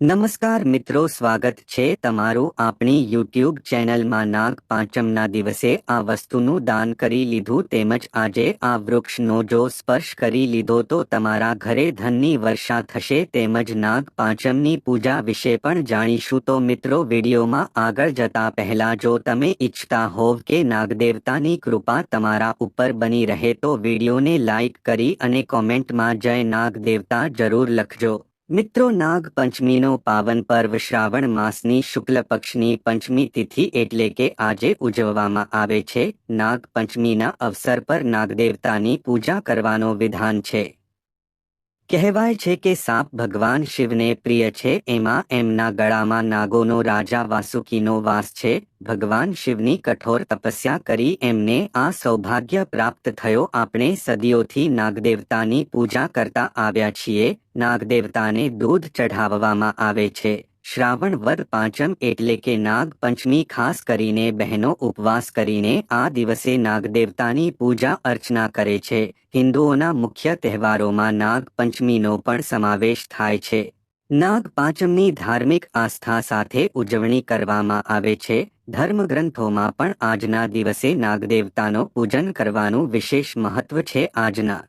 નમસ્કાર મિત્રો, સ્વાગત છે તમારું આપણી યુટ્યુબ ચેનલમાં। નાગ પાંચમના દિવસે આ વસ્તુનું દાન કરી લીધું તેમજ આજે આ વૃક્ષનો જો સ્પર્શ કરી લીધો તો તમારા ઘરે ધનની વર્ષા થશે તેમજ નાગ પાંચમની પૂજા વિશે પણ જાણીશું। તો મિત્રો, વિડીયોમાં આગળ જતા પહેલા જો તમે ઈચ્છતા હોવ કે નાગદેવતાની કૃપા તમારા ઉપર બની રહે તો વિડીયોને લાઈક કરી અને કોમેન્ટમાં જય નાગદેવતા જરૂર લખજો। મિત્રો, નાગ પંચમીનો પાવન પર્વ શ્રાવણ માસની શુક્લ પક્ષની પંચમી તિથિ એટલે કે આજે ઉજવવામાં આવે છે। નાગ પંચમીના અવસર પર નાગદેવતાની પૂજા કરવાનો વિધાન છે। કહેવાય છે કે સાપ ભગવાન શિવને પ્રિય છે, એમાં એમના ગળામાં નાગોનો રાજા વાસુકીનો વાસ છે। ભગવાન શિવની કઠોર તપસ્યા કરી એમને આ સૌભાગ્ય પ્રાપ્ત થયો। આપણે સદીઓથી નાગદેવતાની પૂજા કરતા આવ્યા છીએ। નાગદેવતાને દૂધ ચઢાવવામાં આવે છે। શ્રાવણ વદ પાંચમ એટલે કે નાગ પંચમી ખાસ કરીને બહેનો ઉપવાસ કરીને આ દિવસે નાગદેવતાની પૂજા અર્ચના કરે છે। હિન્દુઓના મુખ્ય તહેવારોમાં નાગ પંચમીનો પણ સમાવેશ થાય છે। નાગ પાંચમની ધાર્મિક આસ્થા સાથે ઉજવણી કરવામાં આવે છે। ધર્મગ્રંથોમાં પણ આજના દિવસે નાગદેવતાનો પૂજન કરવાનું વિશેષ મહત્વ છે। આજના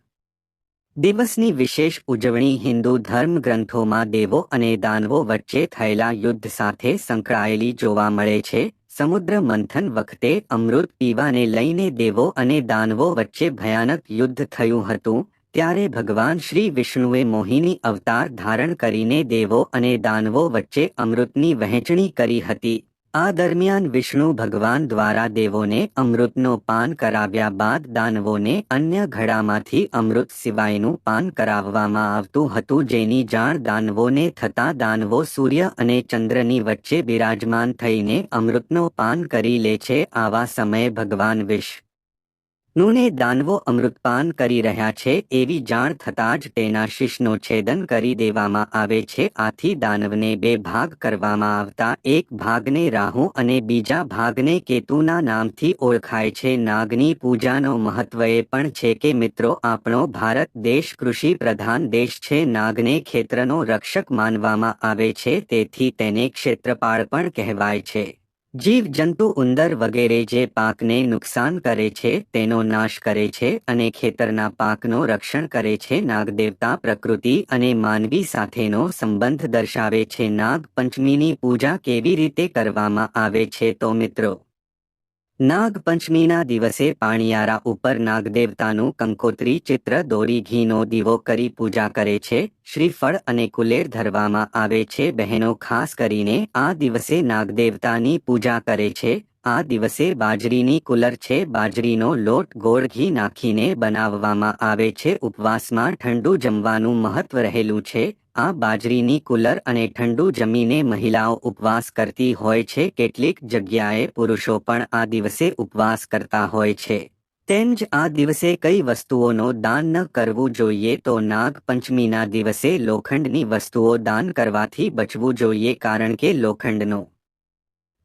દિવસની વિશેષ ઉજવણી હિન્દુ ધર્મ ગ્રંથોમાં દેવો અને દાનવો વચ્ચે થયેલા યુદ્ધ સાથે સંકળાયેલી જોવા મળે છે। સમુદ્ર મંથન વખતે અમૃત પીવાને લઈને દેવો અને દાનવો વચ્ચે ભયાનક યુદ્ધ થયું હતું। ત્યારે ભગવાન શ્રી વિષ્ણુએ મોહિની અવતાર ધારણ કરીને દેવો અને દાનવો વચ્ચે અમૃતની વહેંચણી કરી હતી। આ દરમિયાન વિષ્ણુ ભગવાન દ્વારા દેવોને અમૃતનો પાન કરાવ્યા બાદ દાનવોને અન્ય ઘડામાંથી અમૃત સિવાયનું પાન કરાવવામાં આવતું હતું, જેની જાણ દાનવોને થતાં દાનવો સૂર્ય અને ચંદ્રની વચ્ચે બિરાજમાન થઈને અમૃતનો પાન કરી લે છે। આવા સમયે ભગવાન વિષ્ણુને દાનવો અમૃતપાન કરી રહ્યા છે એવી જાણ થતાં જ તેના શીશનો છેદન કરી દેવામાં આવે છે। આથી દાનવને બે ભાગ કરવામાં આવતા એક ભાગને રાહુ અને બીજા ભાગને કેતુના નામથી ઓળખાય છે। નાગની પૂજાનો મહત્વ એ પણ છે કે મિત્રો, આપણો ભારત દેશ કૃષિ પ્રધાન દેશ છે। નાગને ખેતરનો રક્ષક માનવામાં આવે છે, તેથી તેને ક્ષેત્રપાળ પણ કહેવાય છે। જીવ જંતુ ઉંદર વગેરે જે પાકને નુકસાન કરે છે તેનો નાશ કરે છે અને ખેતરના પાકનો રક્ષણ કરે છે। નાગદેવતા પ્રકૃતિ અને માનવી સાથેનો સંબંધ દર્શાવે છે। નાગ પંચમીની પૂજા કેવી રીતે કરવામાં આવે છે તો મિત્રો, નાગ પંચમીના દિવસે પાણિયારા ઉપર નાગદેવતાનું કંકોત્રી ચિત્ર દોરી ઘીનો દીવો કરી પૂજા કરે છે। શ્રીફળ અને કુલેર ધરવામાં આવે છે। બહેનો ખાસ કરીને આ દિવસે નાગદેવતાની પૂજા કરે છે। આ દિવસે બાજરીની કુલર છે, બાજરીનો લોટ ગોળ ઘી નાખીને બનાવવામાં આવે છે। ઉપવાસમાં ઠંડુ જમવાનું મહત્વ રહેલું છે। આ બાજરીની કુલર અને ઠંડુ જમીને મહિલાઓ ઉપવાસ કરતી હોય છે। કેટલીક જગ્યાએ પુરુષો પણ આ દિવસે ઉપવાસ કરતા હોય છે। તેમજ આ દિવસે કઈ વસ્તુઓનો દાન ન કરવું જોઈએ તો નાગ પંચમીના દિવસે લોખંડની વસ્તુઓ દાન કરવાથી બચવું જોઈએ, કારણ કે લોખંડનો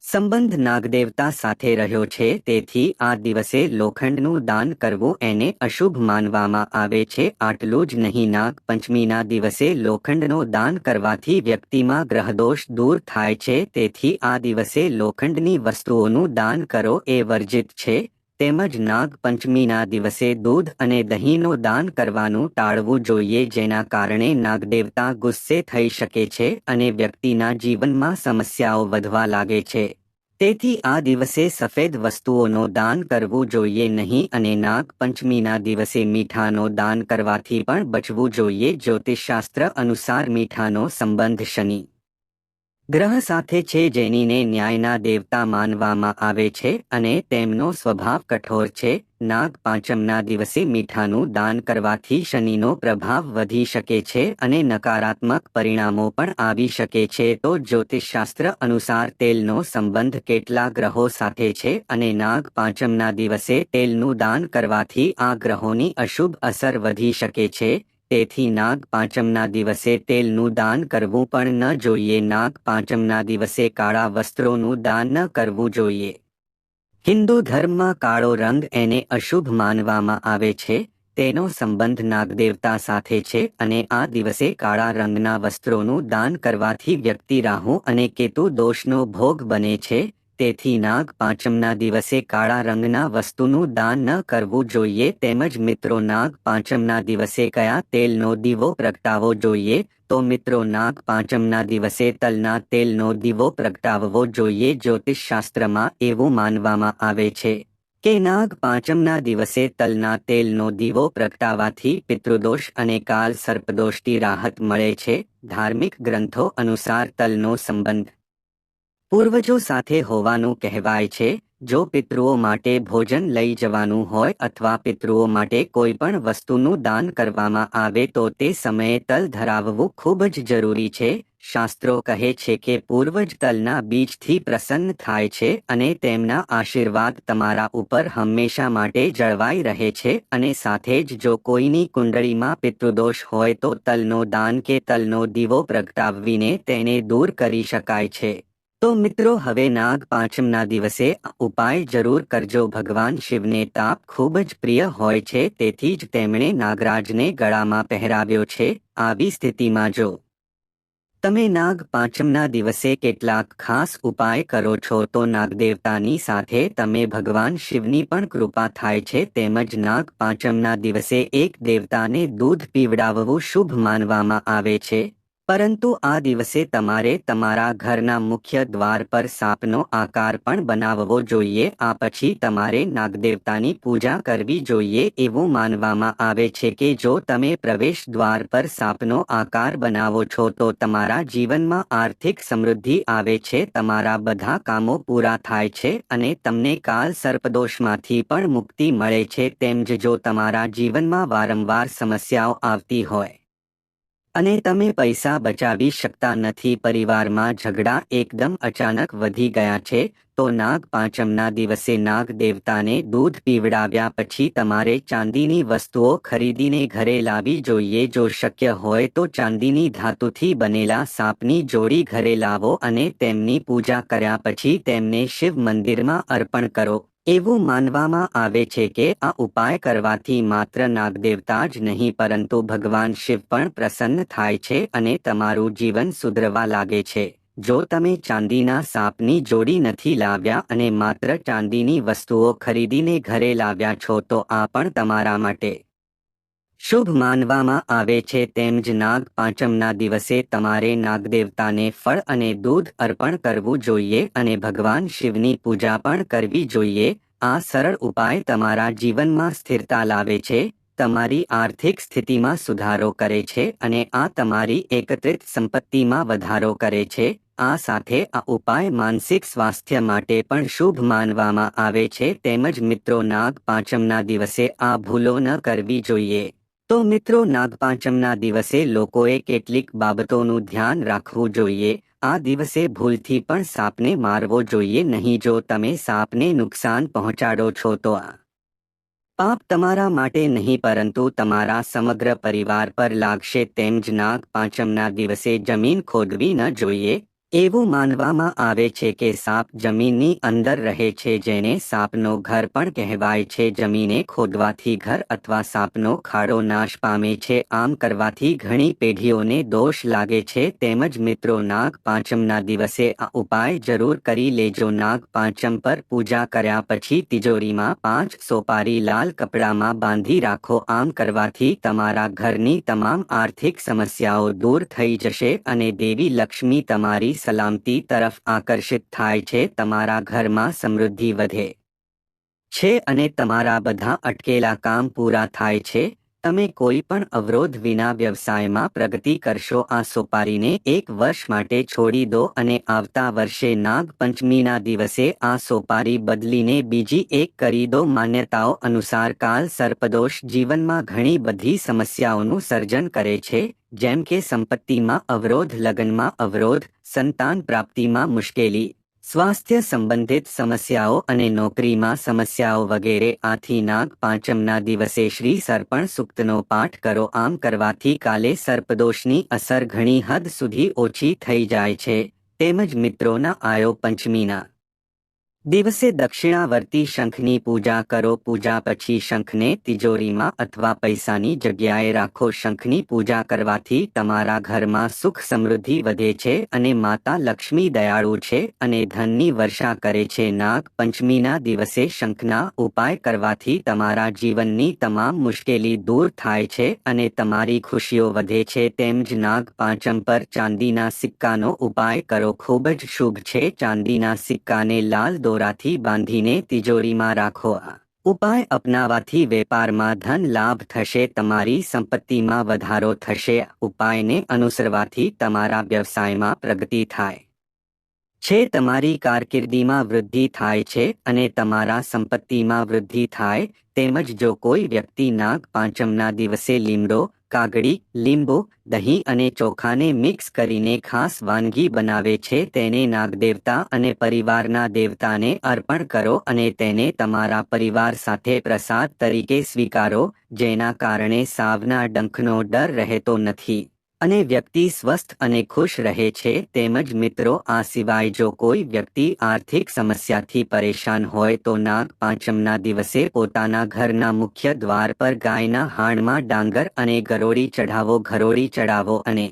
સંબંધ નાગદેવતા સાથે રહ્યો છે, તેથી આ દિવસે લોખંડનું દાન કરવું એને અશુભ માનવામાં આવે છે। આટલું જ નહીં, નાગ પંચમીના દિવસે લોખંડનો દાન કરવાથી વ્યક્તિમાં ગ્રહદોષ દૂર થાય છે, તેથી આ દિવસે લોખંડની વસ્તુઓનું દાન કરો એ વર્જિત છે। તેમજ નાગ પંચમીના દિવસે દૂધ અને દહીંનું દાન કરવાનું ટાળવું જોઈએ, જેના કારણે નાગદેવતા ગુસ્સે થઈ શકે છે અને વ્યક્તિના જીવનમાં સમસ્યાઓ વધવા લાગે છે। તેથી આ દિવસે સફેદ વસ્તુઓનો દાન કરવું જોઈએ નહીં અને નાગ પંચમીના દિવસે મીઠાનો દાન કરવાથી પણ બચવું જોઈએ। જ્યોતિષશાસ્ત્ર અનુસાર મીઠાનો સંબંધ શનિ ગ્રહ સાથે છે, જેનીને ન્યાયના દેવતા માનવામાં આવે છે અને તેમનો સ્વભાવ કઠોર છે। નાગ પાંચમના દિવસે મીઠાનું દાન કરવાથી શનિનો પ્રભાવ વધી શકે છે અને નકારાત્મક પરિણામો પણ આવી શકે છે। તો જ્યોતિષશાસ્ત્ર અનુસાર તેલનો સંબંધ કેટલા ગ્રહો સાથે છે અને નાગ પાંચમના દિવસે તેલનું દાન કરવાથી આ ગ્રહોની અશુભ અસર વધી શકે છે, તેથી નાગ પાંચમના દિવસે તેલનું દાન કરવું પણ ન જોઈએ। નાગ પાંચમના દિવસે કાળા વસ્ત્રોનું દાન ન કરવું જોઈએ। હિન્દુ ધર્મમાં કાળો રંગ એને અશુભ માનવામાં આવે છે, તેનો સંબંધ નાગદેવતા સાથે છે અને આ દિવસે કાળા રંગના વસ્ત્રોનું દાન કરવાથી વ્યક્તિ રાહુ અને કેતુ દોષનો ભોગ બને છે. તેથી નાગ પાંચમના દિવસે કાળા રંગના વસ્તુનું દાન ન કરવું જોઈએ. તેમજ મિત્રો નાગ પાંચમના દિવસે કયા તેલનો દીવો પ્રગટાવવો જોઈએ? તો મિત્રો નાગ પાંચમના દિવસે તલના તેલનો દીવો પ્રગટાવવો જોઈએ. જ્યોતિષશાસ્ત્રમાં એવું માનવામાં આવે છે કે નાગ પાંચમના દિવસે તલના તેલનો દીવો પ્રગટાવવાથી પિતૃદોષ અને કાલ સર્પદોષથી રાહત મળે છે. ધાર્મિક ગ્રંથો અનુસાર તલનો સંબંધ પૂર્વજો સાથે હોવાનું કહેવાય છે. જો પિતૃઓ માટે ભોજન લઈ જવાનું હોય અથવા પિતૃઓ માટે કોઈ પણ વસ્તુનું દાન કરવામાં આવે તો તે સમયે તલ ધરાવવું ખૂબ જ જરૂરી છે. શાસ્ત્રો કહે છે કે પૂર્વજ તલના બીજથી પ્રસન્ન થાય છે અને તેમના આશીર્વાદ તમારા ઉપર હંમેશા માટે જળવાઈ રહે છે. અને સાથે જ જો કોઈની કુંડળીમાં પિતૃદોષ હોય તો તલનો દાન કે તલનો દીવો પ્રગટાવીને તેને દૂર કરી શકાય છે. તો મિત્રો હવે નાગ પાંચમના દિવસે આ ઉપાય જરૂર કરજો. ભગવાન શિવને તાપ ખૂબ જ પ્રિય હોય છે, તેથી જ તેમણે નાગરાજને ગળામાં પહેરાવ્યો છે. આવી સ્થિતિમાં જો તમે નાગ પાંચમના દિવસે કેટલાક ખાસ ઉપાય કરો છો તો નાગદેવતાની સાથે તમે ભગવાન શિવની પણ કૃપા થાય છે. તેમજ નાગ પાંચમના દિવસે એક દેવતાને દૂધ પીવડાવવું શુભ માનવામાં આવે છે. પરંતુ આ દિવસે તમારે તમારા ઘરના મુખ્ય દ્વાર પર સાપનો આકાર પણ બનાવવો જોઈએ. આ પછી તમારે નાગદેવતાની પૂજા કરવી જોઈએ. એવું માનવામાં આવે છે કે જો તમે પ્રવેશ દ્વાર પર સાપનો આકાર બનાવો છો તો તમારા જીવનમાં આર્થિક સમૃદ્ધિ આવે છે, તમારા બધા કામો પૂરા થાય છે અને તમને કાલ સર્પદોષમાંથી પણ મુક્તિ મળે છે. તેમ જ જો તમારા જીવનમાં વારંવાર સમસ્યાઓ આવતી હોય અને તમે પૈસા બચાવી શકતા નથી, પરિવારમાં ઝઘડા એકદમ અચાનક વધી ગયા છે, તો નાગ પાંચમના દિવસે નાગ દેવતાને દૂધ પીવડાવ્યા પછી તમારે ચાંદીની વસ્તુઓ ખરીદીને ઘરે લાવવી જોઈએ. જો શક્ય હોય તો ચાંદીની ધાતુથી બનેલા સાપની જોડી ઘરે લાવો અને તેમની પૂજા કર્યા પછી તેમને શિવ મંદિરમાં અર્પણ કરો. એવું માનવામાં આવે છે કે આ ઉપાય કરવાથી માત્ર નાગદેવતા જ નહીં પરંતુ ભગવાન શિવ પણ પ્રસન્ન થાય છે અને તમારું જીવન સુધરવા લાગે છે. જો તમે ચાંદીના સાપની જોડી નથી લાવ્યા અને માત્ર ચાંદીની વસ્તુઓ ખરીદીને ઘરે લાવ્યા છો તો આ પણ તમારા માટે શુભ માનવામાં આવે છે. તેમ જ નાગ પાંચમના દિવસે તમારે નાગદેવતાને ફળ અને દૂધ અર્પણ કરવું જોઈએ અને ભગવાન શિવની પૂજા પણ કરવી જોઈએ. આ સરળ ઉપાય તમારા જીવનમાં સ્થિરતા લાવે છે, તમારી આર્થિક સ્થિતિમાં સુધારો કરે છે અને આ તમારી એકત્રિત સંપત્તિમાં વધારો કરે છે. આ સાથે આ ઉપાય માનસિક સ્વાસ્થ્ય માટે પણ શુભ માનવામાં આવે છે. તેમજ મિત્રો નાગ પાંચમના દિવસે આ ભૂલો ન કરવી જોઈએ. તો મિત્રો નાગપાંચમના દિવસે લોકોએ કેટલીક બાબતોનું ધ્યાન રાખવું જોઈએ. આ દિવસે ભૂલથી પણ સાપને મારવો જોઈએ નહીં. જો તમે સાપને નુકસાન પહોંચાડો છો તો આ પાપ તમારા માટે નહીં પરંતુ તમારા સમગ્ર પરિવાર પર લાગશે. તેમ જ નાગ પાંચમના દિવસે જમીન ખોદવી ન જોઈએ. એવું માનવામાં આવે છે કે સાપ જમીનની અંદર રહે છે, જેને સાપનો ઘર પણ કહેવાય છે. જમીને ખોદવાથી ઘર અથવા સાપનો ખાડો નાશ પામે છે. આમ કરવાથી ઘણી પેઢીઓને દોષ લાગે છે. તેમજ મિત્રો નાગ પાંચમના દિવસે આ ઉપાય જરૂર કરી લેજો. નાગ પાંચમ પર પૂજા કર્યા પછી તિજોરીમાં 5 સોપારી લાલ કપડામાં બાંધી રાખો. આમ કરવાથી તમારા ઘરની તમામ આર્થિક સમસ્યાઓ દૂર થઈ જશે અને દેવી લક્ષ્મી તમારી સલામતી તરફ આકર્ષિત થાય છે. તમારા ઘરમાં સમૃદ્ધિ વધે છે અને તમારા બધા અટકેલા કામ પૂરા થાય છે. તમે કોઈ પણ અવરોધ વિના વ્યવસાયમાં પ્રગતિ કરશો. આ સોપારીને 1 વર્ષ માટે છોડી દો અને આવતા વર્ષે નાગ પંચમીના દિવસે આ સોપારી બદલીને બીજી એક કરી દો. માન્યતાઓ અનુસાર કાલ સર્પદોષ જીવનમાં ઘણી બધી સમસ્યાઓનું સર્જન કરે છે, જેમ કે સંપત્તિમાં અવરોધ, લગ્નમાં અવરોધ, સંતાન પ્રાપ્તિમાં મુશ્કેલી, સ્વાસ્થ્ય સંબંધિત સમસ્યાઓ અને નોકરીમાં સમસ્યાઓ વગેરે. આથી નાગ પાંચમના દિવસે શ્રી સર્પણ સૂક્તનો પાઠ કરો. આમ કરવાથી કાલે સર્પદોષની અસર ઘણી હદ સુધી ઓછી થઈ જાય છે. તેમજ મિત્રોના આયો પંચમીના દિવસે દક્ષિણાવર્તી શંખની પૂજા કરો. પૂજા પછી શંખને તિજોરીમાં અથવા પૈસાની જગ્યાએ રાખો. શંખની પૂજા કરવાથી તમારા ઘરમાં સુખ સમૃદ્ધિ વધે છે અને માતા લક્ષ્મી દયાળુ છે અને ધનની વર્ષા કરે છે. નાગ પંચમીના દિવસે શંખના ઉપાય કરવાથી તમારા જીવનની તમામ મુશ્કેલી દૂર થાય છે અને તમારી ખુશીઓ વધે છે. તેમજ નાગ પાંચમ પર ચાંદીના સિક્કાનો ઉપાય કરો. ખૂબ જ શુભ છે. ચાંદીના સિક્કાને લાલ દોરાથી બાંધીને તિજોરીમાં રાખો. આ ઉપાય અપનાવવાથી વેપારમાં ધન લાભ થશે, તમારી સંપત્તિમાં વધારો થશે. ઉપાયને અનુસરવાથી તમારા વ્યવસાયમાં પ્રગતિ થાય છે, તમારી કારકિર્દીમાં વૃદ્ધિ થાય છે અને તમારા સંપત્તિમાં વૃદ્ધિ થાય. તેમજ જો કોઈ વ્યક્તિ નાગ પાંચમના દિવસે લીમડો, કાગડી, લીંબુ, દહીં અને ચોખાને મિક્સ કરીને ખાસ વાનગી બનાવે છે, તેને નાગદેવતા અને પરિવારના દેવતાને અર્પણ કરો અને તેને તમારા પરિવાર સાથે પ્રસાદ તરીકે સ્વીકારો, જેના કારણે સાવના ડંખનો ડર રહેતો નથી અને વ્યક્તિ સ્વસ્થ અને ખુશ રહે છે. તેમજ મિત્રો, આ સિવાય જો કોઈ વ્યક્તિ આર્થિક સમસ્યાથી પરેશાન હોય તો નાગ પાંચમના દિવસે પોતાના ઘરના મુખ્ય દ્વાર પર ગાયના હાણમાં ડાંગર અને ગરોળી ચઢાવો. ગરોળી ચડાવો અને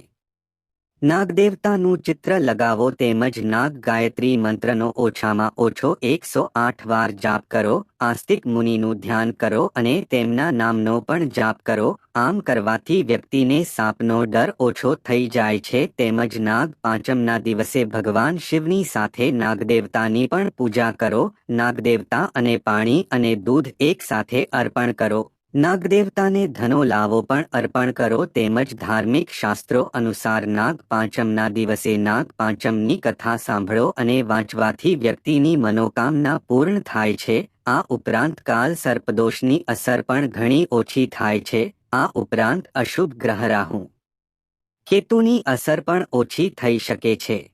નાગદેવતાનું ચિત્ર લગાવો. તેમજ નાગ ગાયત્રી મંત્રનો ઓછામાં ઓછો 108 વાર જાપ કરો. આસ્તિક મુનિનું ધ્યાન કરો અને તેમના નામનો પણ જાપ કરો. આમ કરવાથી વ્યક્તિને સાપનો ડર ઓછો થઈ જાય છે. તેમજ નાગ પાંચમના દિવસે ભગવાન શિવની સાથે નાગદેવતાની પણ પૂજા કરો. નાગદેવતા અને પાણી અને દૂધ એક સાથે અર્પણ કરો. નાગદેવતાને ધનો લાવો પણ અર્પણ કરો. તેમજ ધાર્મિક શાસ્ત્રો અનુસાર નાગ પાંચમના દિવસે નાગ પાંચમની કથા સાંભળો અને વાંચવાથી વ્યક્તિની મનોકામના પૂર્ણ થાય છે. આ ઉપરાંત કાલ સર્પદોષની અસર પણ ઘણી ઓછી થાય છે. આ ઉપરાંત અશુભ ગ્રહ રાહુ કેતુની અસર પણ ઓછી થઈ શકે છે.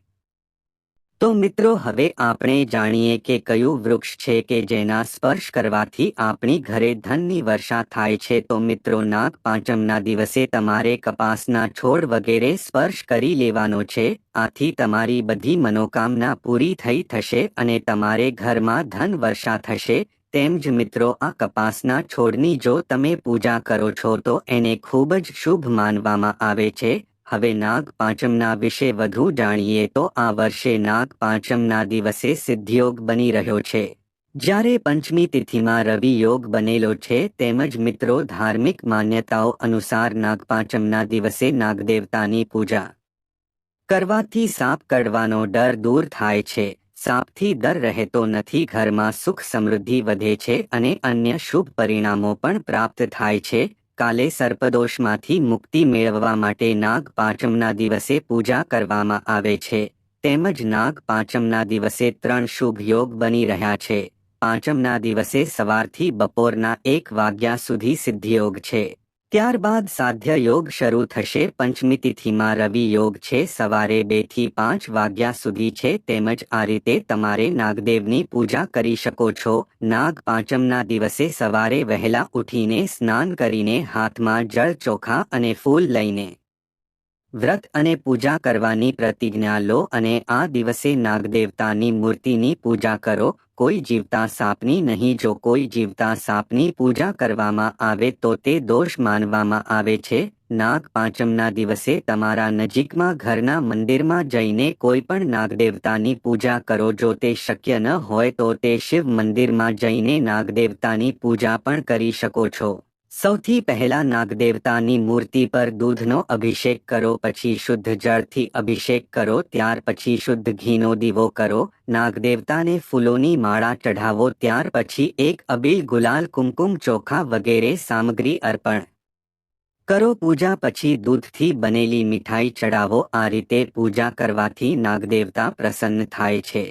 તો મિત્રો, હવે આપણે જાણીએ કે કયું વૃક્ષ છે કે જેના સ્પર્શ કરવાથી આપણી ઘરે ધનની વર્ષા થાય છે. તો મિત્રો, નાગ પાંચમના દિવસે તમારે કપાસના છોડ વગેરે સ્પર્શ કરી લેવાનો છે. આથી તમારી બધી મનોકામના પૂરી થઈ થશે અને તમારે ઘરમાં ધન વર્ષા થશે. તેમજ મિત્રો, આ કપાસના છોડની જો તમે પૂજા કરો છો તો એને ખૂબ જ શુભ માનવામાં આવે છે. હવે નાગ પાંચમના વિશે વધુ જાણીએ તો આ વર્ષે નાગ પાંચમના દિવસે સિદ્ધયોગ બની રહ્યો છે, જ્યારે પંચમી તિથિમાં રવિ યોગ બનેલો છે. તેમજ મિત્રો, ધાર્મિક માન્યતાઓ અનુસાર નાગ પાંચમના દિવસે નાગદેવતાની પૂજા કરવાથી સાપ કરડવાનો ડર દૂર થાય છે. સાપથી ડર રહેતો નથી, ઘરમાં સુખ સમૃદ્ધિ વધે છે અને અન્ય શુભ પરિણામો પણ પ્રાપ્ત થાય છે. કાલે સર્પદોષમાંથી મુક્તિ મેળવવા માટે નાગ પાંચમના દિવસે પૂજા કરવામાં આવે છે. તેમજ નાગ પાંચમના દિવસે 3 શુભ યોગ બની રહ્યા છે. પાંચમના દિવસે સવારથી બપોરના 1 વાગ્યા સુધી સિદ્ધયોગ છે. ત્યારબાદ સાધ્ય યોગ શરૂ થશે. પંચમી તિથિમાં રવિ યોગ છે, સવારે 2 થી 5 વાગ્યા સુધી છે. તેમજ આ રીતે તમારે નાગદેવની પૂજા કરી શકો છો. નાગ પાંચમના દિવસે સવારે વહેલા ઉઠીને સ્નાન કરીને હાથમાં જળ, ચોખા અને ફૂલ લઈને વ્રત અને પૂજા કરવાની પ્રતિજ્ઞા લો અને આ દિવસે નાગદેવતાની મૂર્તિની પૂજા કરો. કોઈ જીવતા સાપની નહીં. જો કોઈ જીવતા સાપની પૂજા કરવામાં આવે તો તે દોષ માનવામાં આવે છે. નાગ પાંચમના દિવસે તમારા નજીકમાં ઘરના મંદિરમાં જઈને કોઈ પણ નાગદેવતાની પૂજા કરો. જો તે શક્ય ન હોય તો તે શિવ મંદિરમાં જઈને નાગદેવતાની પૂજા પણ કરી શકો છો. સૌથી પહેલા નાગદેવતાની મૂર્તિ પર દૂધનો અભિષેક કરો, પછી શુદ્ધ જળથી અભિષેક કરો, ત્યાર પછી શુદ્ધ ઘીનો દીવો કરો. નાગદેવતાને ફૂલોની માળા ચઢાવો. ત્યાર પછી 1 અબીલ, ગુલાલ, કુમકુમ, ચોખા વગેરે સામગ્રી અર્પણ કરો. પૂજા પછી દૂધથી બનેલી મીઠાઈ ચડાવો. આ રીતે પૂજા કરવાથી નાગદેવતા પ્રસન્ન થાય છે.